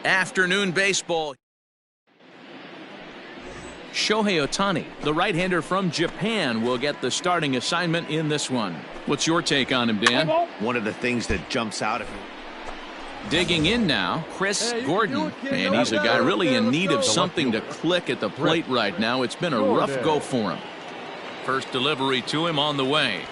Afternoon baseball. Shohei Ohtani, the right-hander from Japan, will get the starting assignment in this one. What's your take on him, Dan? One of the things that jumps out at me. Digging in now, Chris Gordon. And he's a guy really in need of something to click at the plate right now. It's been a rough go for him. First delivery to him on the way.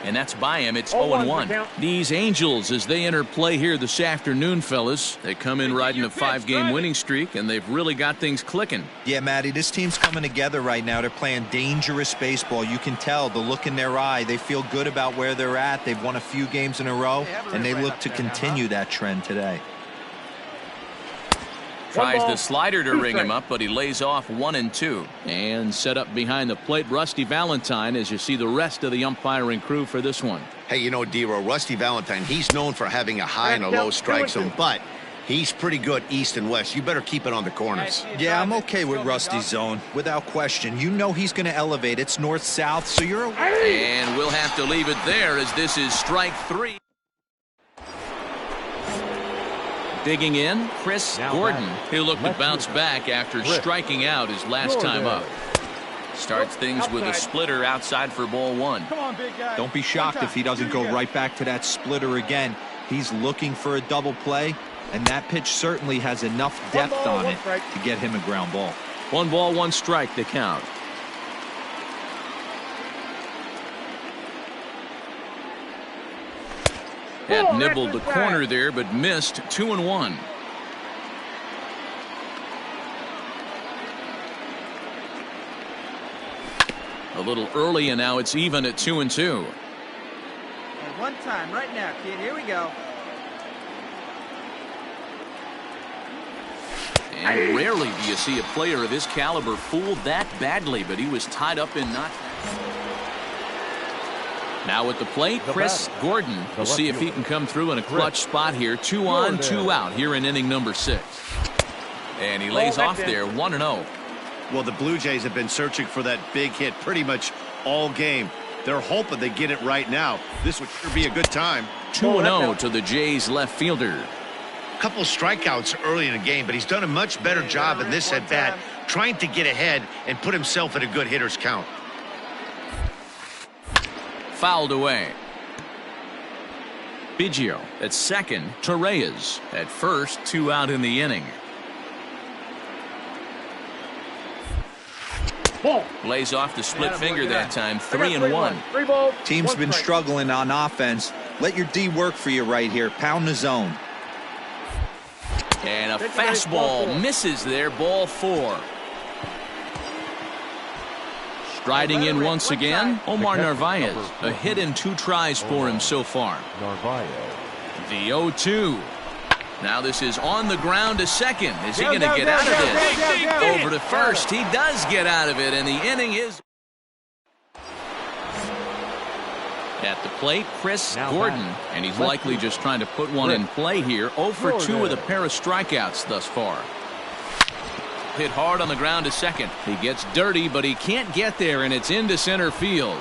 And that's by him. It's 0-1. These Angels, as they enter play here this afternoon, fellas, they come in riding a 5-game winning streak, and they've really got things clicking. Yeah, Matty, this team's coming together right now. They're playing dangerous baseball. You can tell the look in their eye. They feel good about where they're at. They've won a few games in a row, and they look to continue that trend today. Tries the slider to ring him up, but he lays off 1-2. And set up behind the plate, Rusty Valentine, as you see the rest of the umpiring crew for this one. Hey, you know, D-Row, Rusty Valentine, he's known for having a high and a low strike zone, but he's pretty good east and west. You better keep it on the corners. Yeah, I'm okay with Rusty's zone, without question. You know he's going to elevate. It's north-south, so you're away. And we'll have to leave it there, as this is strike 3. Digging in, Chris Gordon. He'll look to bounce back after striking out his last time up. Starts things with a splitter outside for ball 1. Don't be shocked if he doesn't go right back to that splitter again. He's looking for a double play, and that pitch certainly has enough depth on it to get him a ground ball. 1 ball, 1 strike to count. Had nibbled the corner there, but missed. 2-1. A little early, and now it's even at 2-2. And one time right now, kid. Here we go. And rarely do you see a player of his caliber fooled that badly, but he was tied up in not. Now at the plate, Chris Gordon. We'll see if he can come through in a clutch spot here. 2 on, 2 out here in inning number 6. And he lays off there, 1-0. Well, the Blue Jays have been searching for that big hit pretty much all game. They're hoping they get it right now. This would sure be a good time. 2-0 to the Jays left fielder. Couple strikeouts early in the game, but he's done a much better job in this at-bat trying to get ahead and put himself at a good hitter's count. Fouled away. Biggio at second. Torreyes at first. 2 out in the inning. Lays off the split finger that time. 3-1. Team's been struggling on offense. Let your D work for you right here. Pound the zone. And a fastball misses there. Ball 4. Striding in once again, Omar Narvaez. A hit in 2 tries for him so far. The 0-2. Now this is on the ground to second. Is he going to get out of this? Over to first. He does get out of it, and the inning is. At the plate, Chris Gordon. And he's likely just trying to put one in play here. 0 for 2 with a pair of strikeouts thus far. Hit hard on the ground to second. He gets dirty, but he can't get there, and it's into center field.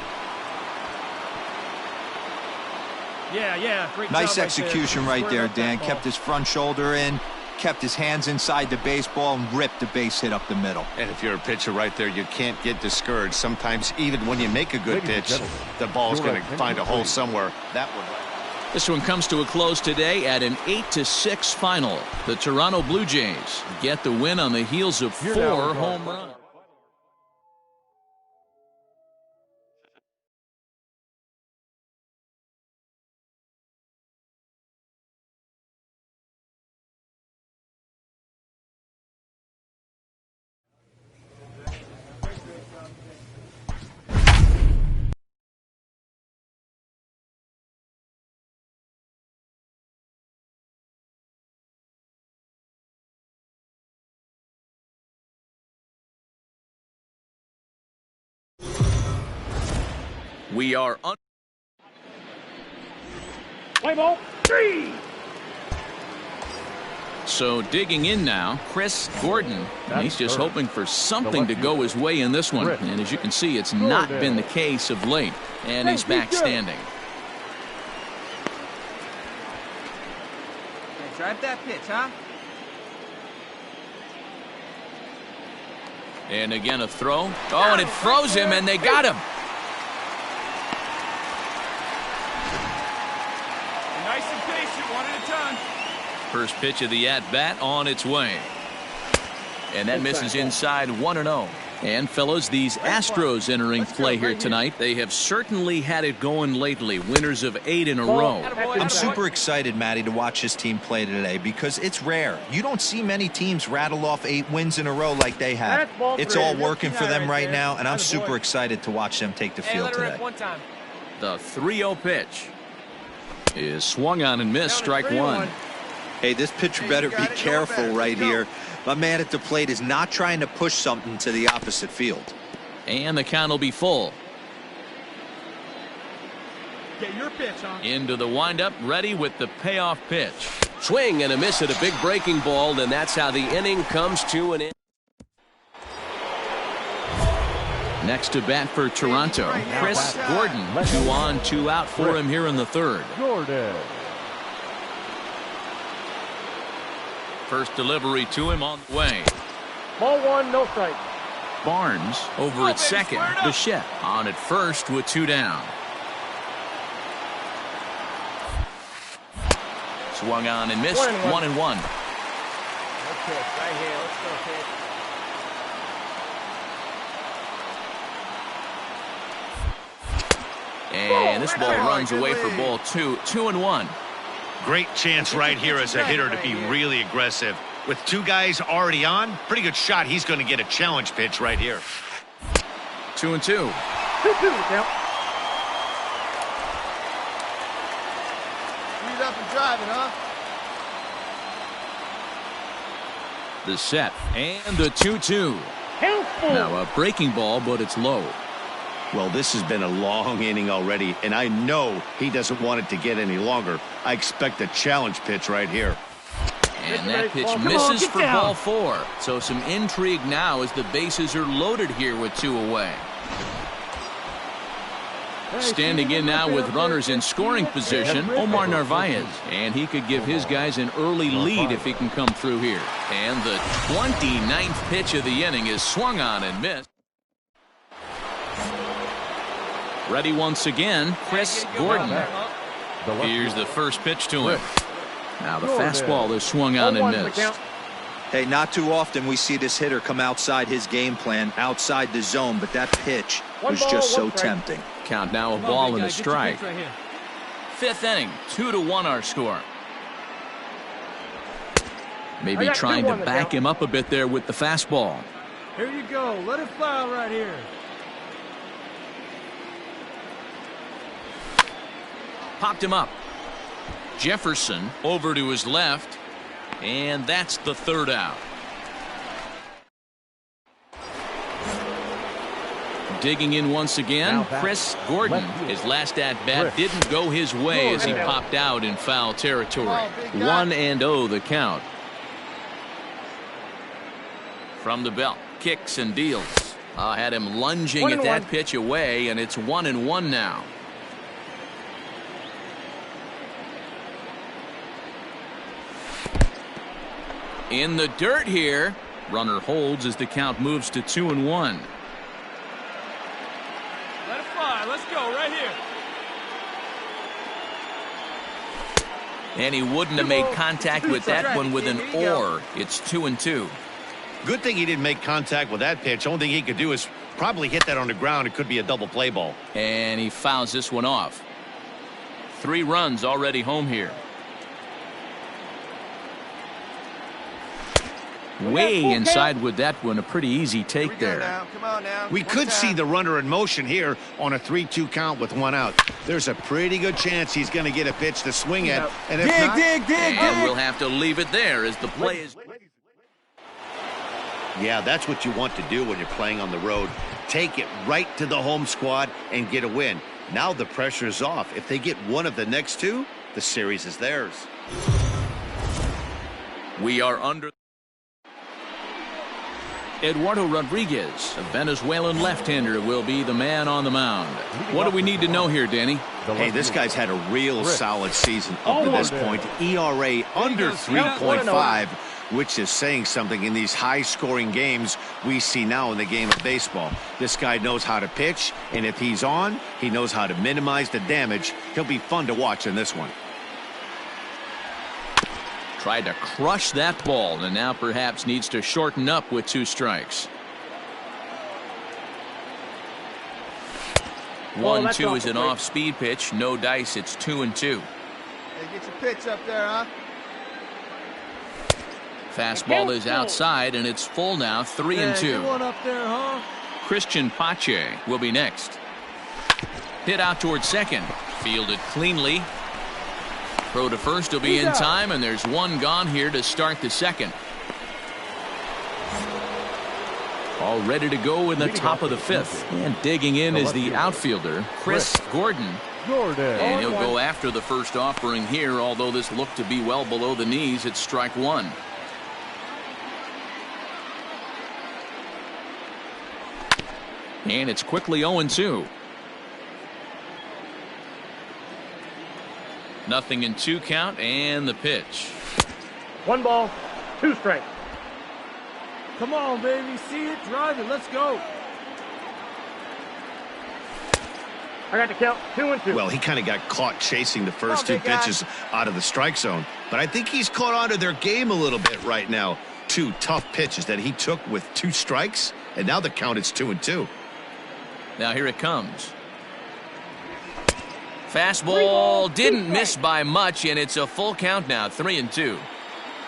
Nice execution right there, Dan. Kept his front shoulder in, kept his hands inside the baseball, and ripped the base hit up the middle. And if you're a pitcher right there, you can't get discouraged. Sometimes even when you make a good pitch, the ball's going to find a hole somewhere. That one. This one comes to a close today at an 8-6 final. The Toronto Blue Jays get the win on the heels of 4 home runs. We are on. Play ball 3. So digging in now, Chris Gordon. And he's just hoping for something to go his way in this one. And as you can see, it's not been the case of late. And he's back standing. Drive that pitch, huh? And again a throw. Oh, and it froze him, and they got him. Nice and patient, one at a time. First pitch of the at-bat on its way. And that misses inside 1-0. And fellas, these Astros entering play here tonight, they have certainly had it going lately. Winners of 8 in a row. I'm super excited, Matty, to watch this team play today because it's rare. You don't see many teams rattle off 8 wins in a row like they have. It's all working for them right now, and I'm super excited to watch them take the field today. The 3-0 pitch is swung on and missed, strike one. Hey, this pitcher better be careful right here. My man at the plate is not trying to push something to the opposite field. And the count will be full. Get your pitch, huh? Into the windup, ready with the payoff pitch. Swing and a miss at a big breaking ball, and that's how the inning comes to an end. Next to bat for Toronto, Chris Gordon. 2 on, 2 out for him here in the third. First delivery to him on the way. Ball 1, no strike. Barnes over at second. Bichette on at first with 2 down. Swung on and missed. 1-1. Okay, right here. Let's go, kid. And this ball runs away for ball 2. 2-1. Great chance right here as a hitter to be really aggressive. With 2 guys already on, pretty good shot. He's going to get a challenge pitch right here. 2-2. 2-2, count. Speed up and driving, huh? The set and the 2-2. Now a breaking ball, but it's low. Well, this has been a long inning already, and I know he doesn't want it to get any longer. I expect a challenge pitch right here. And that pitch misses for ball 4. So some intrigue now as the bases are loaded here with 2 away. Standing in now with runners in scoring position, Omar Narvaez. And he could give his guys an early lead if he can come through here. And the 29th pitch of the inning is swung on and missed. Ready once again, Chris Gordon. Here's the first pitch to him. Now the fastball is swung on and missed. Hey, not too often we see this hitter come outside his game plan, outside the zone, but that pitch was just so tempting. Count now a ball and a strike. 5th inning, 2-1 our score. Maybe trying to back him up a bit there with the fastball. Here you go. Let it fly right here. Popped him up. Jefferson over to his left, and that's the 3rd out. Digging in once again, Chris Gordon. His last at-bat didn't go his way as he popped out in foul territory. 1-0 the count. From the belt, kicks and deals. Had him lunging at that pitch away, and it's 1-1 now. In the dirt here. Runner holds as the count moves to 2-1. Let it fly. Let's go right here. And he wouldn't have made contact with that one with an or. It's 2-2. Good thing he didn't make contact with that pitch. Only thing he could do is probably hit that on the ground. It could be a double play ball. And he fouls this one off. 3 runs already home here. Way inside with that one. A pretty easy take there. Come on now. We could see the runner in motion here on a 3-2 count with 1 out. There's a pretty good chance he's going to get a pitch to swing at. And if not, and we'll have to leave it there as the play is. Yeah, that's what you want to do when you're playing on the road. Take it right to the home squad and get a win. Now the pressure's off. If they get one of the next 2, the series is theirs. We are under. Eduardo Rodriguez, a Venezuelan left-hander, will be the man on the mound. What do we need to know here, Danny? Hey, this guy's had a real solid season up to this point. ERA under 3.5. which is saying something in these high-scoring games we see now in the game of baseball. This guy knows how to pitch, and if he's on, he knows how to minimize the damage. He'll be fun to watch in this one. Tried to crush that ball, and now perhaps needs to shorten up with 2 strikes. 1-2 is an off-speed pitch. No dice. It's 2-2. Hey, get your pitch up there, huh? Fastball is outside, and it's full now. 3-2. Get one up there, huh? Christian Pache will be next. Hit out towards second. Fielded cleanly. Throw to first will be in time, and there's one gone here to start the second. All ready to go in the top of the 5th. And digging in is the outfielder, Chris Gordon. And he'll go after the first offering here, although this looked to be well below the knees. It's strike 1. And it's quickly 0-2. Nothing in 2 count, and the pitch. 1 ball, 2 strikes. Come on, baby. See it, drive it. Let's go. I got the count, 2-2. Well, he kind of got caught chasing the first 2 pitches out of the strike zone. But I think he's caught on to their game a little bit right now. 2 tough pitches that he took with 2 strikes, and now the count is 2-2. Now here it comes. Fastball didn't miss by much, and it's a full count now, 3-2.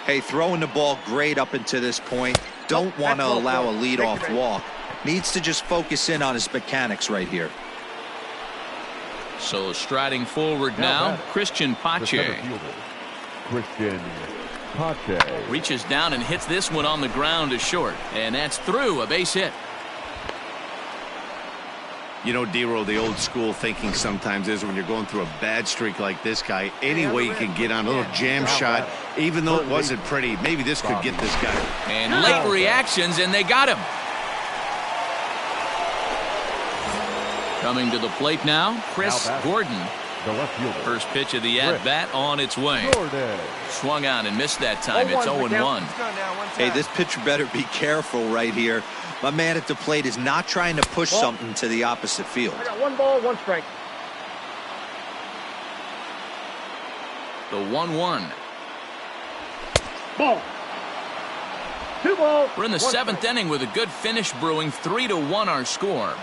Hey, throwing the ball great up until this point. Don't want to allow a leadoff walk. Needs to just focus in on his mechanics right here. So striding forward now, Christian Pache. Christian Pache reaches down and hits this one on the ground to short, and that's through, a base hit. You know, D-Roll, the old school thinking sometimes is when you're going through a bad streak like this guy, any way you can get on a little jam shot, even though it wasn't pretty, maybe this could get this guy. And late reactions, and they got him. Coming to the plate now, Chris Gordon. the left fielder. First pitch of the at-bat on its way. Swung on and missed that time. It's 0-1. Hey, this pitcher better be careful right here. My man at the plate is not trying to push something to the opposite field. I got 1 ball, 1 strike. The 1-1. Ball. 2 balls. We're in the 7th inning with a good finish brewing. 3-1 our score.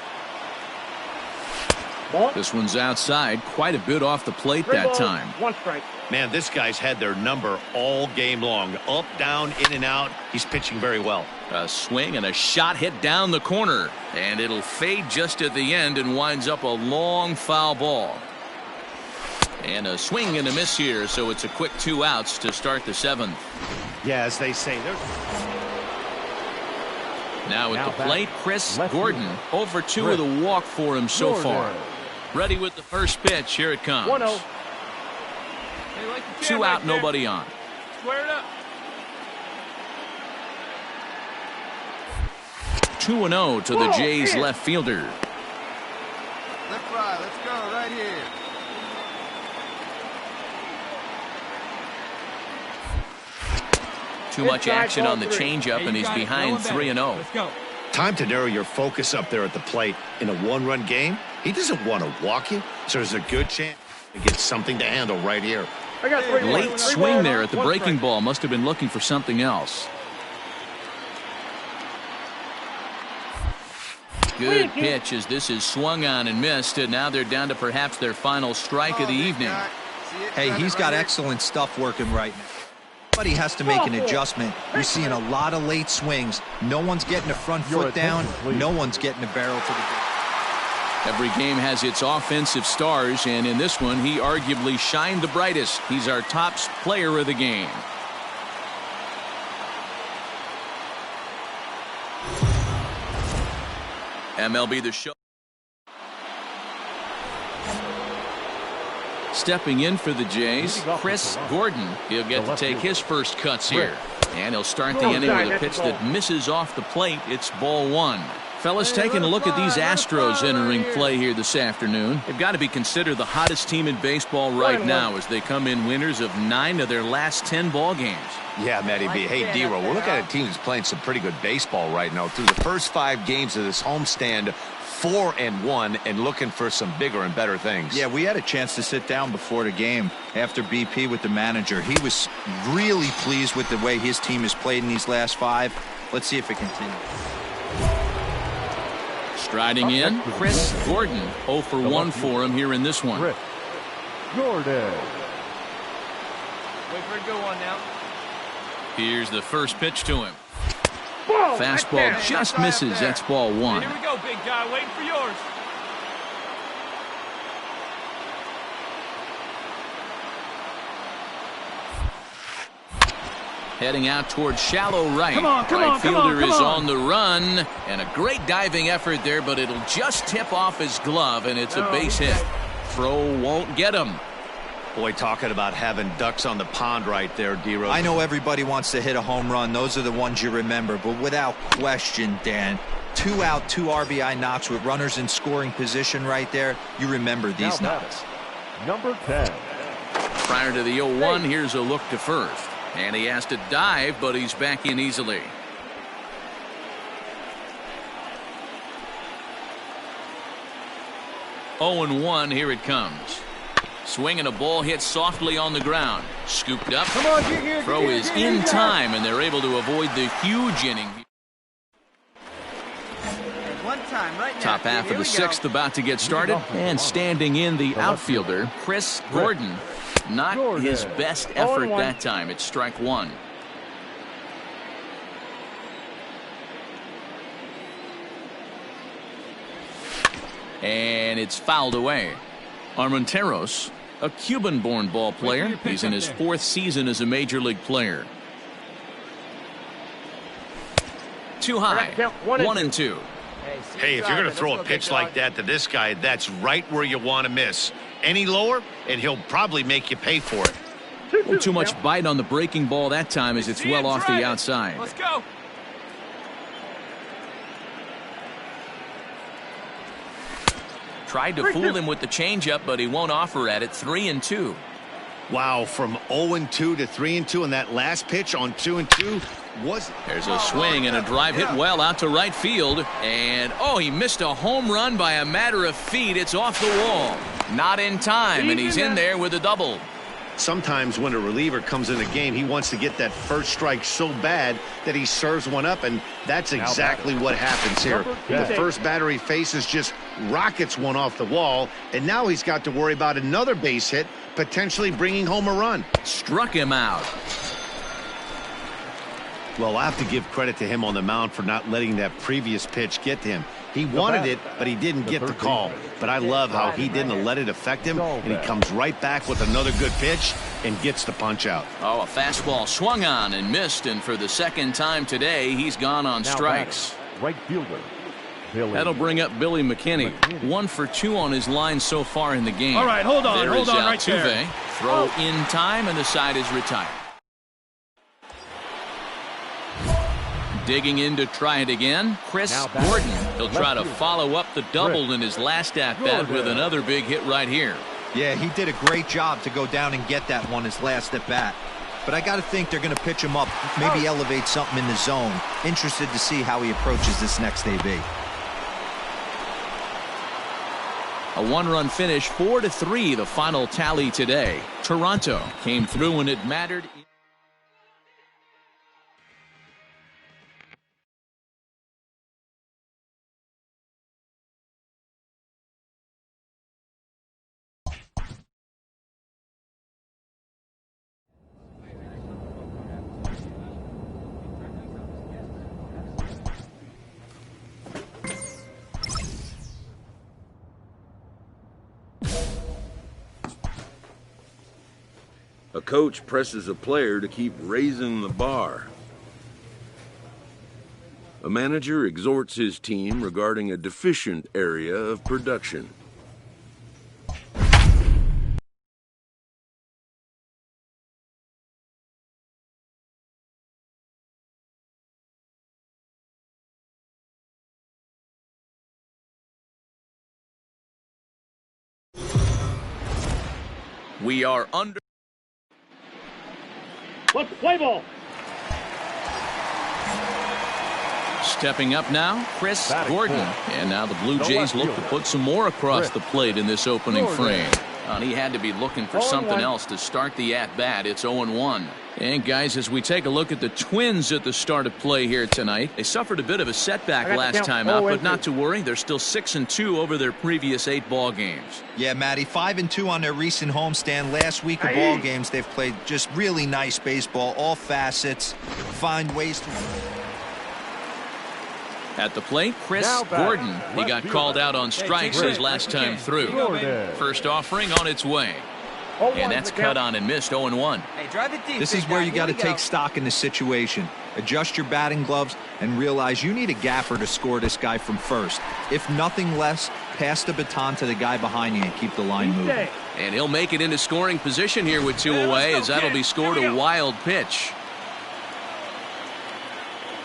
Ball. This one's outside, quite a bit off the plate that time. 1 strike. Man, this guy's had their number all game long. Up, down, in and out. He's pitching very well. A swing and a shot hit down the corner, and it'll fade just at the end and winds up a long foul ball. And a swing and a miss here, so it's a quick 2 outs to start the 7th. Yeah, as they say, there's... Now at the plate, Chris Gordon. 0 for 2 with a walk for him so far. Ready with the first pitch. Here it comes. 1-0. 2 out, nobody on. Square it up. 2-0 to the Jays left fielder. Left right, let's go right here. Too much action on the changeup, and he's behind 3-0. Let's go. Time to narrow your focus up there at the plate. In a one-run game, he doesn't want to walk you, so there's a good chance to get something to handle right here. I got 3 Late swing there at the breaking ball. Must have been looking for something else. Good pitch as this is swung on and missed, and now they're down to perhaps their final strike of the evening. Hey, he's got excellent stuff working right now. But he has to make an adjustment. You're seeing a lot of late swings. No one's getting the front foot down. No one's getting the barrel to the game. Every game has its offensive stars, and in this one, he arguably shined the brightest. He's our top player of the game. MLB the Show. Stepping in for the Jays, Chris Gordon. He'll get to take his first cuts here. And he'll start the inning with a pitch that misses off the plate. It's ball 1. Fellas, taking a look at these Astros entering play here this afternoon. They've got to be considered the hottest team in baseball right now as they come in winners of 9 of their last 10 ball games. Yeah, Matty B. Hey, D-Row, we're looking at a team that's playing some pretty good baseball right now. Through the first 5 games of this homestand, 4-1, and looking for some bigger and better things. Yeah, we had a chance to sit down before the game after BP with the manager. He was really pleased with the way his team has played in these last 5. Let's see if it continues. Striding in, Chris Gordon. 0 for 1 for him here in this one. Chris Gordon. Wait for it to go on now. Here's the first pitch to him. Fastball just misses. That's ball 1. Here we go, big guy. Waiting for yours. Heading out towards shallow right. Right fielder is on the run. And a great diving effort there, but it'll just tip off his glove, and it's a base hit. Throw won't get him. Boy, talking about having ducks on the pond right there, D-Row. I know everybody wants to hit a home run. Those are the ones you remember. But without question, Dan, 2 out, 2 RBI knocks with runners in scoring position right there. You remember these knocks. Number 10. Prior to the 0-1, here's a look to first. And he has to dive, but he's back in easily. Oh, 1, here it comes. Swinging a ball hit softly on the ground. Scooped up. Throw is in time, and they're able to avoid the huge inning. One time right now. Top half of the 6th about to get started. And standing in the outfielder, Chris Gordon. Not his best effort that time. It's strike 1. And it's fouled away. Armenteros, a Cuban-born ball player. He's in his 4th season as a major league player. Too high. 1-2. Hey, if you're going to throw a pitch like that to this guy, that's right where you want to miss. Any lower, and he'll probably make you pay for it. Too much bite on the breaking ball that time as it's well off the outside. Let's go. Tried to fool him with the changeup, but he won't offer at it. 3-2. Wow, from 0-2 to 3-2, and that last pitch on 2-2 was... There's a swing and a drive hit well out to right field. And, he missed a home run by a matter of feet. It's off the wall. Not in time, and he's in there with a double. Sometimes when a reliever comes in the game, he wants to get that first strike so bad that he serves one up, and that's exactly what happens here. The first batter he faces just rockets one off the wall, and now he's got to worry about another base hit, potentially bringing home a run. Struck him out. Well, I have to give credit to him on the mound for not letting that previous pitch get to him. He wanted it, but he didn't get the call. But I love how he didn't let it affect him, and he comes right back with another good pitch and gets the punch out. A fastball swung on and missed, and for the 2nd time today, he's gone on strikes. Right fielder. That'll bring up Billy McKinney. 1 for 2 on his line so far in the game. All right, hold on right Altuve. there. Throw in time, and the side is retired. Digging in to try it again, Chris Gordon. He'll try to follow up the double in his last at-bat with another big hit right here. Yeah, he did a great job to go down and get that one his last at-bat. But I got to think they're going to pitch him up, maybe elevate something in the zone. Interested to see how he approaches this next AB. A 1-run finish, 4-3, the final tally today. Toronto came through when it mattered. A coach presses a player to keep raising the bar. A manager exhorts his team regarding a deficient area of production. We are under. Let's play ball. Stepping up now, Chris Gordon. And now the Blue No Jays left look to fielder. put some more across the plate in this opening Gordon. frame. He had to be looking for 0-1. something else to start the at-bat. It's 0-1. And guys, as we take a look at the Twins at the start of play here tonight, they suffered a bit of a setback last time out, but not to worry. They're still 6-2 over their previous 8 ball games. Yeah, Matty, 5-2 on their recent homestand. Last week of ball games, they've played just really nice baseball, all facets, find ways to... At the plate, Chris Now batting, Gordon. He left got fielder. called out on strikes his last time through. Gordon. First offering on its way. And that's cut on and missed 0-1. Hey, drive it deep. This big is where guy. you Here got to we go. take stock in the situation. Adjust your batting gloves and realize you need a gaffer to score this guy from first. If nothing less, pass the baton to the guy behind you and keep the line moving. And he'll make it into scoring position here with 2 away, as that'll be scored a wild pitch.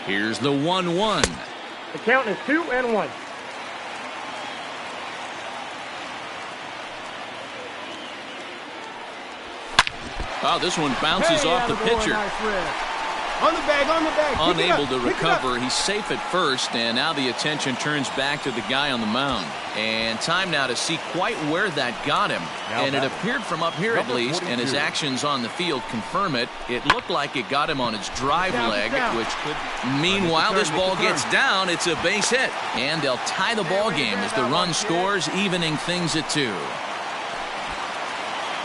Here's the 1-1. The count is 2-1. Oh, this one bounces off the pitcher. On the bag. Unable to recover. He's safe at first, and now the attention turns back to the guy on the mound. And time now to see quite where that got him. And it appeared from up here at least, and his actions on the field confirm it. It looked like it got him on his drive leg, which could... Meanwhile, this ball gets down. It's a base hit. And they'll tie the ball game as the run scores, evening things at 2.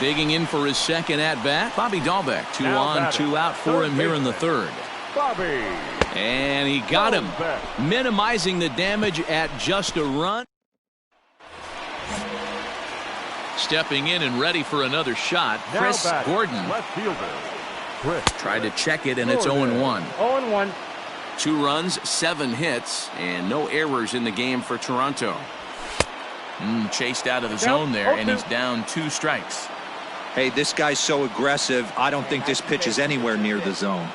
Digging in for his second at-bat, Bobby Dahlbeck. 2 on, 2 out for him here in the third. Bobby. And he got him, minimizing the damage at just a run. Stepping in and ready for another shot, Chris Gordon. Left fielder. Chris. Tried to check it, and it's 0-1. 0-1. 2 runs, 7 hits, and no errors in the game for Toronto. Chased out of the zone there, and he's down 2 strikes. Hey, this guy's so aggressive, I don't think this pitch is anywhere near the zone.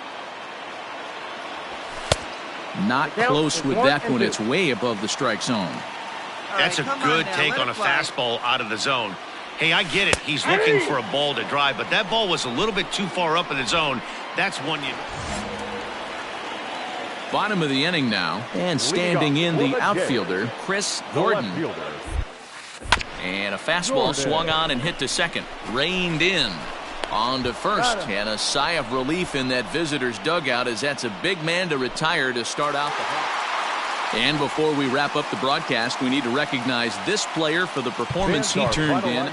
Not close with that one. It's way above the strike zone. That's a good take on a fastball out of the zone. Hey, I get it. He's looking for a ball to drive, but that ball was a little bit too far up in the zone. That's one you... Bottom of the inning now, and standing in the outfielder, Chris Gordon. And a fastball swung on and hit to second. Reined in. On to first. And a sigh of relief in that visitor's dugout, as that's a big man to retire to start out the... And before we wrap up the broadcast, we need to recognize this player for the performance he turned in.